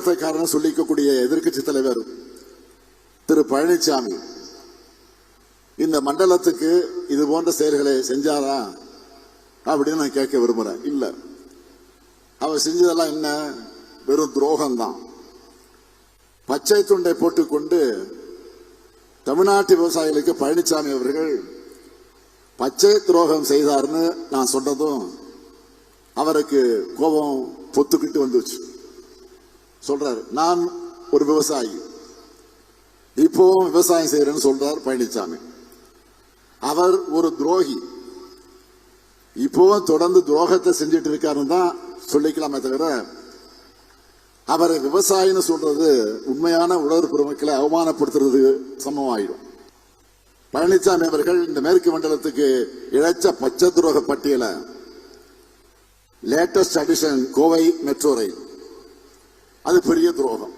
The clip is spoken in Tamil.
மண்டலத்தைக்காரன் சொல்லிக்கக்கூடிய எதிர்க்கட்சி தலைவர் திரு பழனிசாமி இந்த மண்டலத்துக்கு இது போன்ற செயல்களை செஞ்சாரா அப்படின்னு நான் கேட்க விரும்புறேன். இல்ல, அவர் செஞ்சதெல்லாம் என்ன? வெறும் துரோகம்தான். பச்சை துண்டை போட்டுக்கொண்டு தமிழ்நாட்டு விவசாயிகளுக்கு பழனிசாமி அவர்கள் பச்சை துரோகம் செய்தார்னு நான் சொன்னதும் அவருக்கு கோபம் பொத்துக்கிட்டு வந்துச்சு. சொல்றாரு, நான் ஒரு விவசாயி, இப்போ விவசாயம் செய்யறேன்னு சொல்றார் பழனிசாமி. அவர் ஒரு துரோகி, இப்போ தொடர்ந்து துரோகத்தை செஞ்சிட்டு இருக்காருன்னு தான் சொல்லிக்கலாமே தவிர அவரை விவசாயின்னு சொல்றது உண்மையான உழவர் பெருமக்களை அவமானப்படுத்துறது சமமாயிடும். பழனிசாமி அவர்கள் இந்த மேற்கு மண்டலத்துக்கு இழைச்ச பச்சை துரோக பட்டியலை latest addition Kovai metro rail, அது பெரிய துரோகம்.